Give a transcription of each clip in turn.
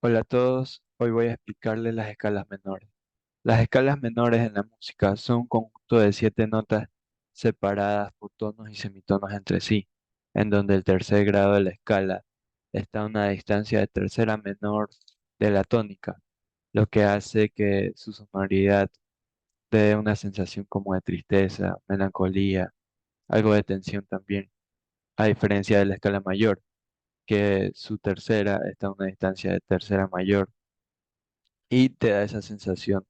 Hola a todos, hoy voy a explicarles las escalas menores. Las escalas menores en la música son un conjunto de 7 notas separadas por tonos y semitonos entre sí, en donde el tercer grado de la escala está a una distancia de tercera menor de la tónica, lo que hace que su sonoridad dé una sensación como de tristeza, melancolía, algo de tensión también, a diferencia de la escala mayor, que su tercera está a una distancia de tercera mayor y te da esa sensación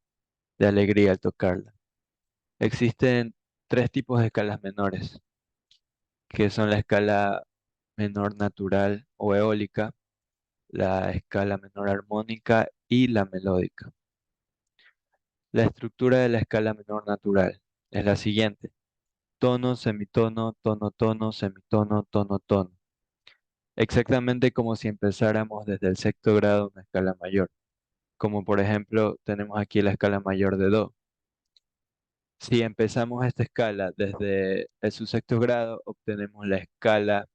de alegría al tocarla. Existen 3 tipos de escalas menores, que son la escala menor natural o eólica, la escala menor armónica y la melódica. La estructura de la escala menor natural es la siguiente: tono, semitono, tono, tono, semitono, tono, tono. Exactamente como si empezáramos desde el sexto grado de una escala mayor, como por ejemplo tenemos aquí la escala mayor de do. Si empezamos esta escala desde su sexto grado, obtenemos la escala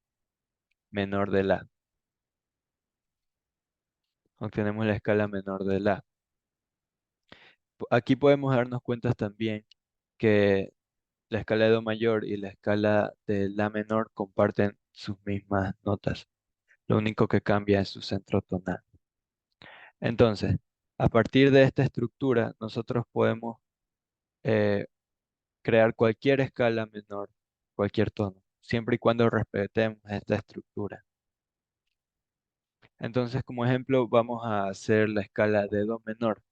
menor de la. Obtenemos la escala menor de la. Aquí podemos darnos cuenta también que la escala de do mayor y la escala de la menor comparten sus mismas notas. Lo único que cambia es su centro tonal. Entonces, a partir de esta estructura, nosotros podemos eh, crear cualquier escala menor, cualquier tono, siempre y cuando respetemos esta estructura. Entonces, como ejemplo, vamos a hacer la escala de do menor,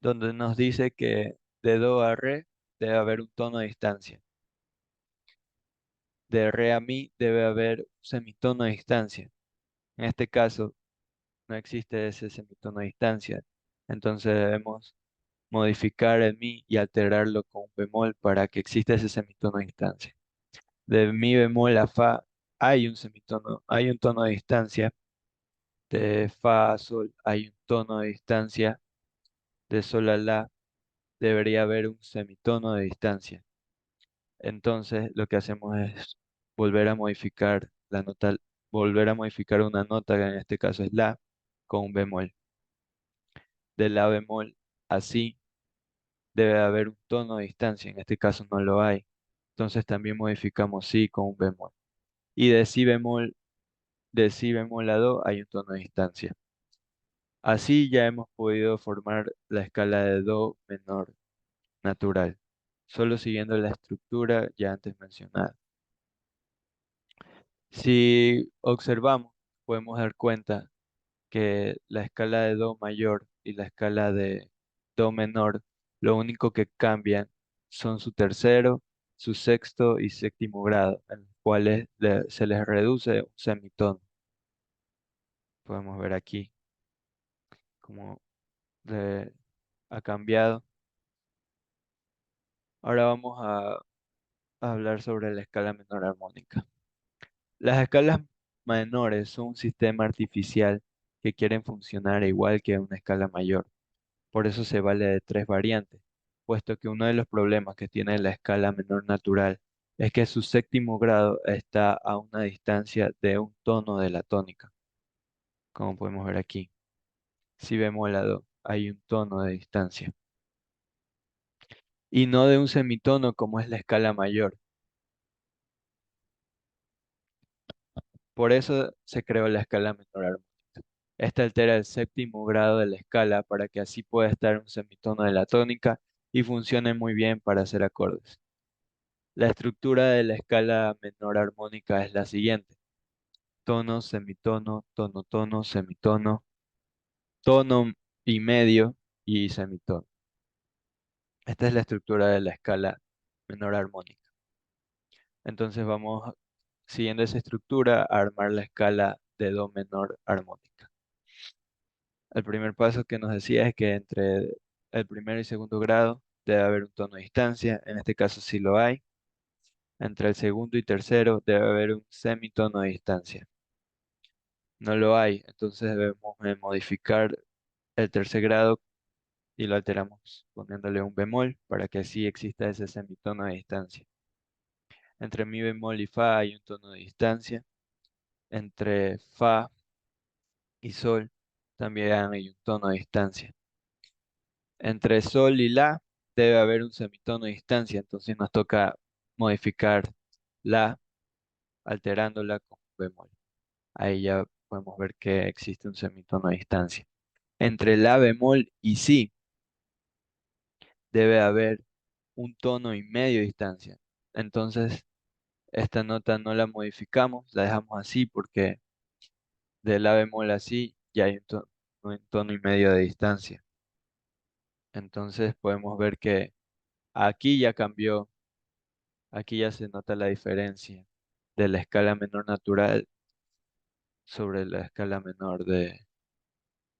donde nos dice que de do a re debe haber un tono de distancia. De re a mi debe haber un semitono de distancia. En este caso, no existe ese semitono de distancia. Entonces debemos modificar el mi y alterarlo con un bemol para que exista ese semitono de distancia. De mi bemol a fa hay un semitono, hay un tono de distancia. De fa a sol hay un tono de distancia. De sol a la debería haber un semitono de distancia. Entonces lo que hacemos es volver a modificar la nota, volver a modificar una nota, que en este caso es la, con un bemol. De la bemol a si debe haber un tono de distancia, en este caso no lo hay. Entonces también modificamos si con un bemol. Y de si bemol a do hay un tono de distancia. Así ya hemos podido formar la escala de do menor natural, solo siguiendo la estructura ya antes mencionada. Si observamos, podemos dar cuenta que la escala de do mayor y la escala de do menor, lo único que cambian son su tercero, su sexto y séptimo grado, en los cuales se les reduce un semitono. Podemos ver aquí cómo ha cambiado. Ahora vamos a hablar sobre la escala menor armónica. Las escalas menores son un sistema artificial que quieren funcionar igual que una escala mayor. Por eso se vale de 3 variantes, puesto que uno de los problemas que tiene la escala menor natural es que su séptimo grado está a una distancia de un tono de la tónica, como podemos ver aquí. Si vemos la do, hay un tono de distancia, y no de un semitono como es la escala mayor. Por eso se creó la escala menor armónica. Esta altera el séptimo grado de la escala para que así pueda estar un semitono de la tónica y funcione muy bien para hacer acordes. La estructura de la escala menor armónica es la siguiente: tono, semitono, tono, tono, semitono, tono y medio y semitono. Esta es la estructura de la escala menor armónica. Entonces vamos, siguiendo esa estructura, a armar la escala de do menor armónica. El primer paso que nos decía es que entre el primero y segundo grado debe haber un tono de distancia, en este caso sí lo hay. Entre el segundo y tercero debe haber un semitono de distancia. No lo hay, entonces debemos modificar el tercer grado y lo alteramos poniéndole un bemol para que así exista ese semitono de distancia. Entre mi bemol y fa hay un tono de distancia. Entre fa y sol también hay un tono de distancia. Entre sol y la debe haber un semitono de distancia, entonces nos toca modificar la alterándola con bemol. Ahí ya podemos ver que existe un semitono de distancia. Entre la bemol y si debe haber un tono y medio de distancia. Entonces, esta nota no la modificamos, la dejamos así porque de la bemol a si ya hay un tono y medio de distancia. Entonces podemos ver que aquí ya cambió, aquí ya se nota la diferencia de la escala menor natural sobre la escala menor de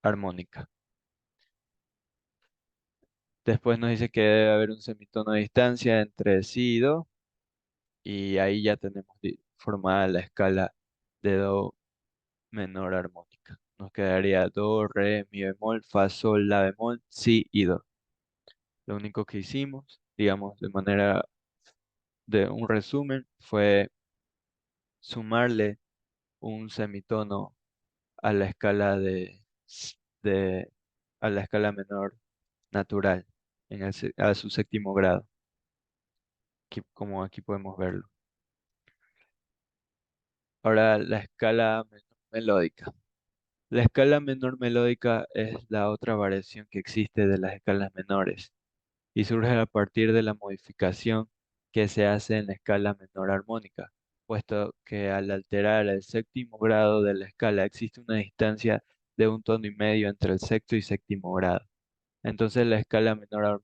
armónica. Después nos dice que debe haber un semitono de distancia entre si y do, y ahí ya tenemos formada la escala de do menor armónica. Nos quedaría do, re, mi bemol, fa, sol, la bemol, si y do. Lo único que hicimos, digamos, de manera de un resumen, fue sumarle un semitono a la escala de a la escala menor natural a su séptimo grado, como aquí podemos verlo. Ahora la escala menor melódica. La escala menor melódica es la otra variación que existe de las escalas menores y surge a partir de la modificación que se hace en la escala menor armónica, puesto que al alterar el séptimo grado de la escala existe una distancia de un tono y medio entre el sexto y séptimo grado. Entonces la escala menor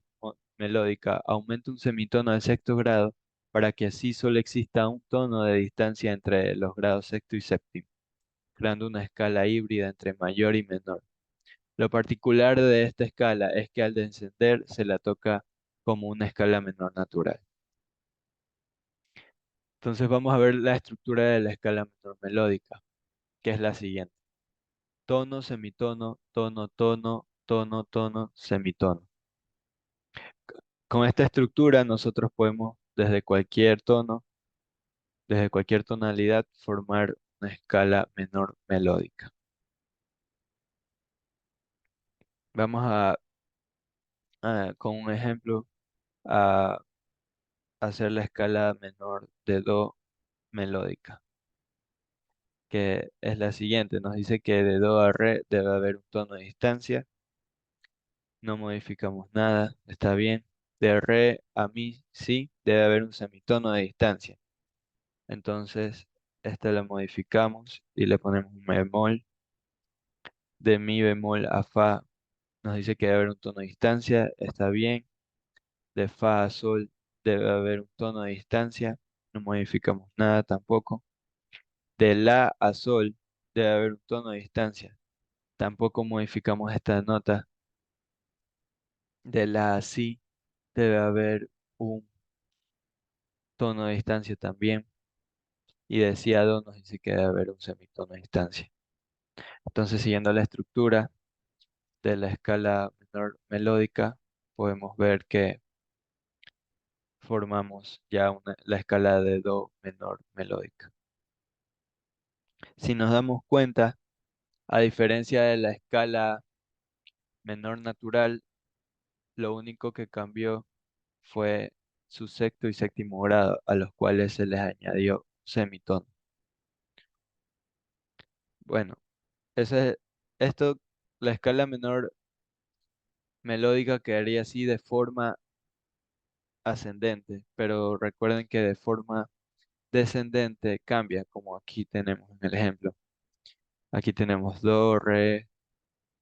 melódica aumenta un semitono del sexto grado para que así solo exista un tono de distancia entre los grados sexto y séptimo, creando una escala híbrida entre mayor y menor. Lo particular de esta escala es que al descender se la toca como una escala menor natural. Entonces vamos a ver la estructura de la escala menor melódica, que es la siguiente. Tono, semitono, tono, tono, tono, tono, semitono. Con esta estructura nosotros podemos desde cualquier tonalidad, formar una escala menor melódica. Vamos con un ejemplo, a hacer la escala menor de do melódica, que es la siguiente. Nos dice que de do a re debe haber un tono de distancia. No modificamos nada, está bien. De re a mi, sí, debe haber un semitono de distancia. Entonces, esta la modificamos y le ponemos un bemol. De mi bemol a fa nos dice que debe haber un tono de distancia, está bien. De fa a sol debe haber un tono de distancia, no modificamos nada tampoco. De la a sol debe haber un tono de distancia, tampoco modificamos esta nota. De la a si debe haber un tono de distancia también. Y de si a do nos dice que debe haber un semitono de distancia. Entonces, siguiendo la estructura de la escala menor melódica, podemos ver que formamos ya la escala de do menor melódica. Si nos damos cuenta, a diferencia de la escala menor natural, lo único que cambió fue su sexto y séptimo grado, a los cuales se les añadió semitono. Bueno, ese, esto, la escala menor melódica quedaría así de forma ascendente, pero recuerden que de forma descendente cambia, como aquí tenemos en el ejemplo. Aquí tenemos do, re,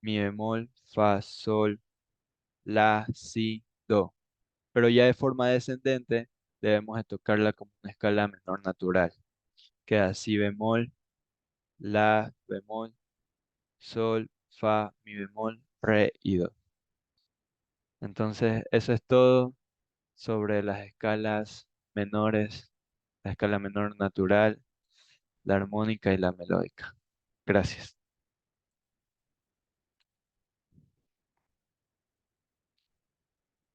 mi bemol, fa, sol, la, si, do. Pero ya de forma descendente debemos de tocarla como una escala menor natural. Queda si bemol, la bemol, sol, fa, mi bemol, re y do. Entonces, eso es todo sobre las escalas menores, la escala menor natural, la armónica y la melódica. Gracias.